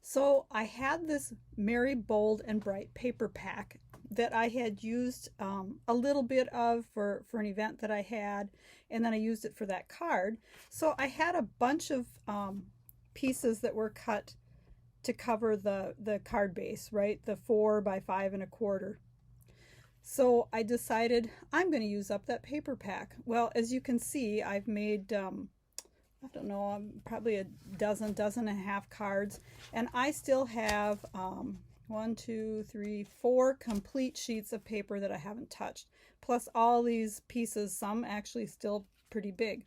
So I had this Merry Bold and Bright paper pack that I had used a little bit of for an event that I had, and then I used it for that card. So I had a bunch of pieces that were cut to cover the card base, right? The 4 by 5 1/4. So I decided I'm going to use up that paper pack. Well, as you can see, I've made I don't know, probably a dozen and a half cards, and I still have 1, 2, 3, 4 complete sheets of paper that I haven't touched, plus all these pieces, some actually still pretty big.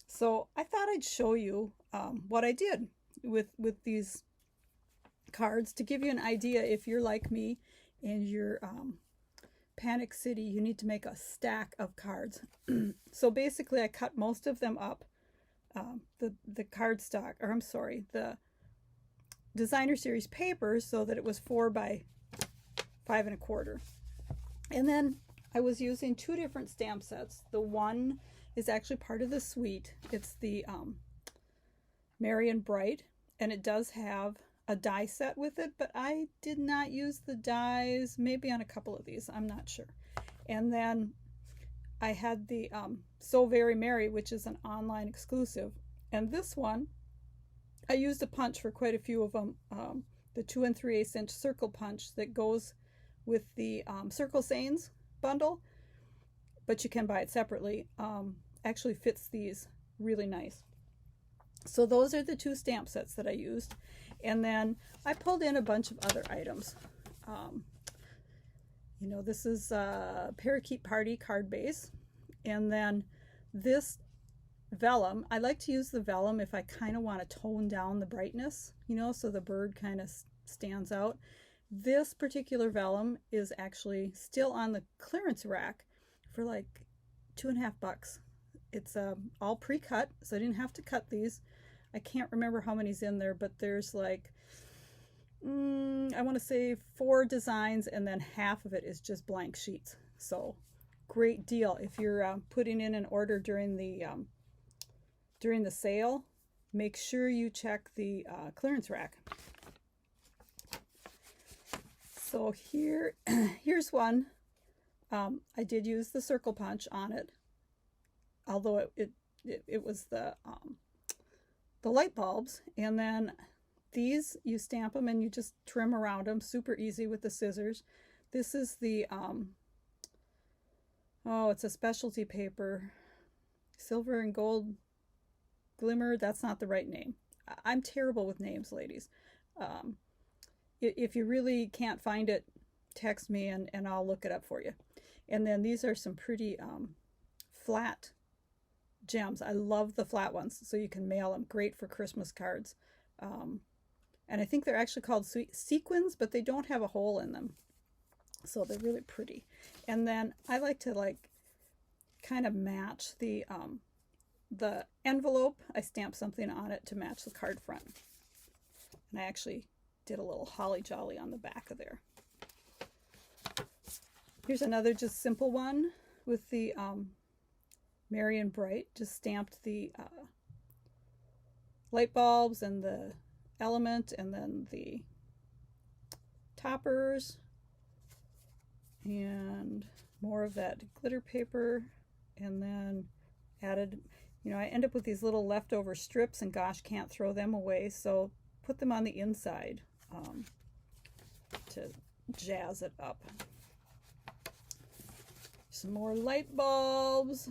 So I thought I'd show you what I did with these cards to give you an idea. If you're like me and you're Panic City, you need to make a stack of cards. So basically I cut most of them up. The cardstock, or I'm sorry, the designer series paper, so that it was 4 by 5 1/4. And then I was using 2 different stamp sets. The one is actually part of the suite. It's the Merry and Bright, and it does have a die set with it, but I did not use the dies, maybe on a couple of these, I'm not sure. And then I had the So Very Merry, which is an online exclusive. And this one, I used a punch for quite a few of them. The 2 3/8 inch circle punch that goes with the Circle Sains bundle, but you can buy it separately. Actually fits these really nice. So those are the 2 stamp sets that I used. And then I pulled in a bunch of other items. You know, this is a Parakeet Party card base. And then this vellum, I like to use the vellum if I kind of want to tone down the brightness, you know, so the bird kind of stands out. This particular vellum is actually still on the clearance rack for like $2.50. It's all pre-cut, so I didn't have to cut these. I can't remember how many's in there, but there's like I want to say 4 designs, and then half of it is just blank sheets. So great deal if you're putting in an order during the sale. Make sure you check the clearance rack. So here's one. I did use the circle punch on it, although it was the light bulbs. And then these, you stamp them and you just trim around them, super easy with the scissors. This is the oh, it's a specialty paper, silver and gold glimmer. That's not the right name. I'm terrible with names, ladies. If you really can't find it, text me and I'll look it up for you. And then these are some pretty flat gems. I love the flat ones, so you can mail them. Great for Christmas cards. And I think they're actually called sequins, but they don't have a hole in them. So they're really pretty. And then I like to kind of match the envelope. I stamped something on it to match the card front. And I actually did a little holly jolly on the back of there. Here's another just simple one with the Merry and Bright. Just stamped the light bulbs and the element, and then the toppers, and more of that glitter paper, and then added, you know, I end up with these little leftover strips, and gosh, can't throw them away, so put them on the inside to jazz it up. Some more light bulbs,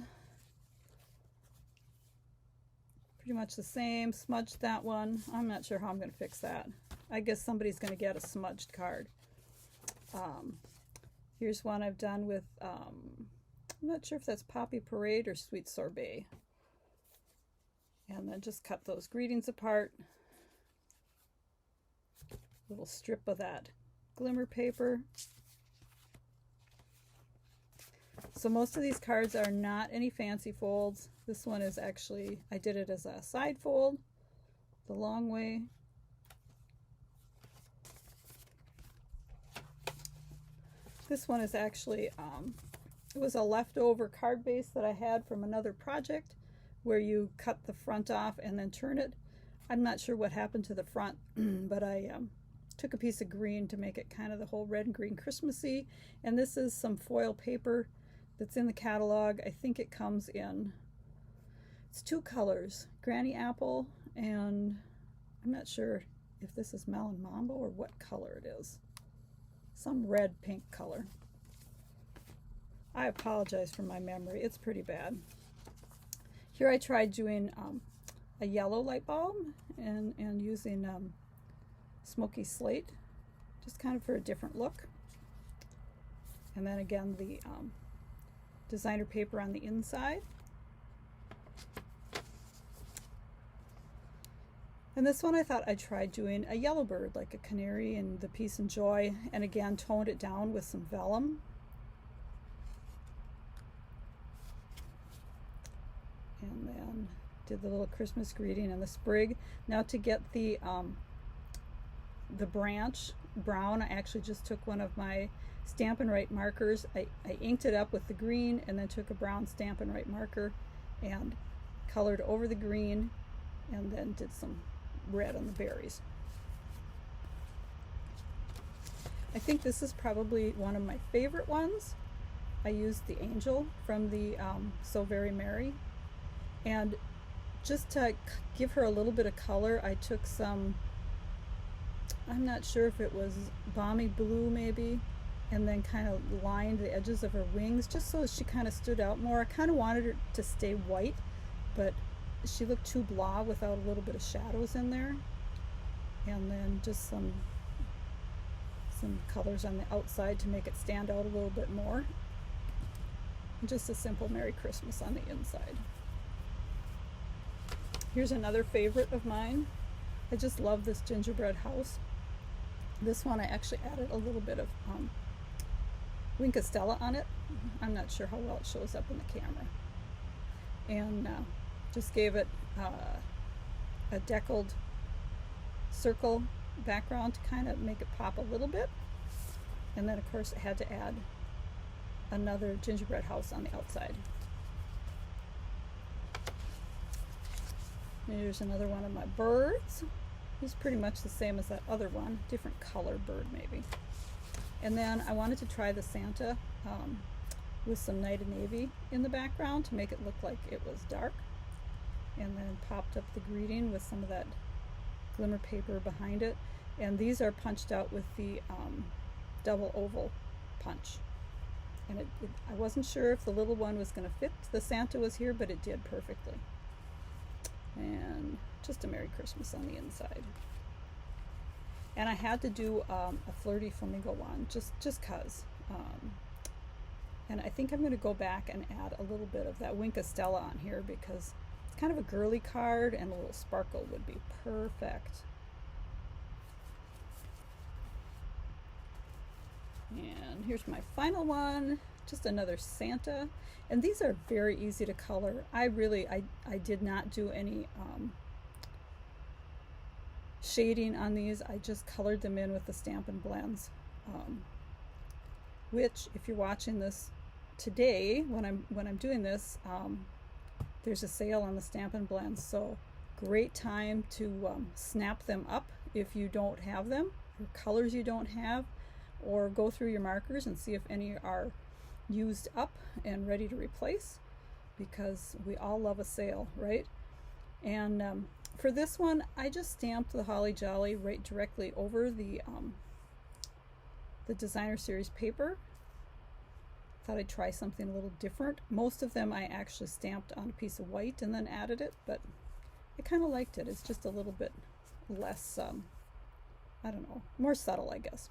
pretty much the same. Smudged that one. I'm not sure how I'm going to fix that. I guess somebody's going to get a smudged card. Here's one I've done with, I'm not sure if that's Poppy Parade or Sweet Sorbet. And then just cut those greetings apart. Little strip of that glimmer paper. So most of these cards are not any fancy folds. This one is actually, I did it as a side fold, the long way. This one is actually, it was a leftover card base that I had from another project where you cut the front off and then turn it. I'm not sure what happened to the front, but I took a piece of green to make it kind of the whole red and green Christmassy. And this is some foil paper that's in the catalog. I think it comes in, it's 2 colors, Granny Apple, and I'm not sure if this is Melon Mambo or what color it is. Some red pink color. I apologize for my memory. It's pretty bad. Here I tried doing a yellow light bulb and using smoky slate, just kind of for a different look. And then again the designer paper on the inside. And this one I thought I'd try doing a yellow bird, like a canary and the peace and joy, and again toned it down with some vellum. And then did the little Christmas greeting and the sprig. Now to get the branch brown, I actually just took one of my Stampin' Write markers. I inked it up with the green and then took a brown Stampin' Write marker and colored over the green and then did some red on the berries. I think this is probably one of my favorite ones. I used the angel from the So Very Merry, and just to give her a little bit of color, I took some, I'm not sure if it was balmy blue maybe, and then kind of lined the edges of her wings just so she kind of stood out more. I kind of wanted her to stay white, but she looked too blah without a little bit of shadows in there. And then just some colors on the outside to make it stand out a little bit more. And just a simple Merry Christmas on the inside. Here's another favorite of mine. I just love this gingerbread house. This one I actually added a little bit of Winkastella on it. I'm not sure how well it shows up in the camera. And just gave it a deckled circle background to kind of make it pop a little bit. And then of course I had to add another gingerbread house on the outside. Here's another one of my birds. He's pretty much the same as that other one, different color bird maybe. And then I wanted to try the Santa with some Night of Navy in the background to make it look like it was dark. And then popped up the greeting with some of that glimmer paper behind it. And these are punched out with the double oval punch. And I wasn't sure if the little one was going to fit. The Santa was here, but it did perfectly. And just a Merry Christmas on the inside. And I had to do a flirty flamingo one, just cause. And I think I'm going to go back and add a little bit of that Winkastella on here because it's kind of a girly card and a little sparkle would be perfect. And here's my final one, just another Santa. And these are very easy to color. I did not do any shading on these. I just colored them in with the Stampin' Blends, which if you're watching this today, when I'm doing this, there's a sale on the Stampin' Blends, so great time to snap them up if you don't have them, or colors you don't have, or go through your markers and see if any are used up and ready to replace, because we all love a sale, right? And for this one, I just stamped the Holly Jolly right directly over the Designer Series paper. Thought I'd try something a little different. Most of them I actually stamped on a piece of white and then added it, but I kind of liked it. It's just a little bit less, I don't know, more subtle, I guess.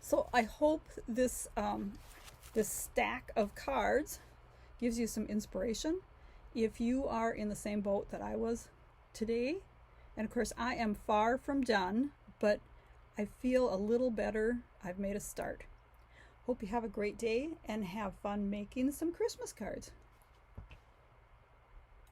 So I hope this this stack of cards gives you some inspiration. If you are in the same boat that I was today, and of course I am far from done, but I feel a little better. I've made a start. Hope you have a great day and have fun making some Christmas cards.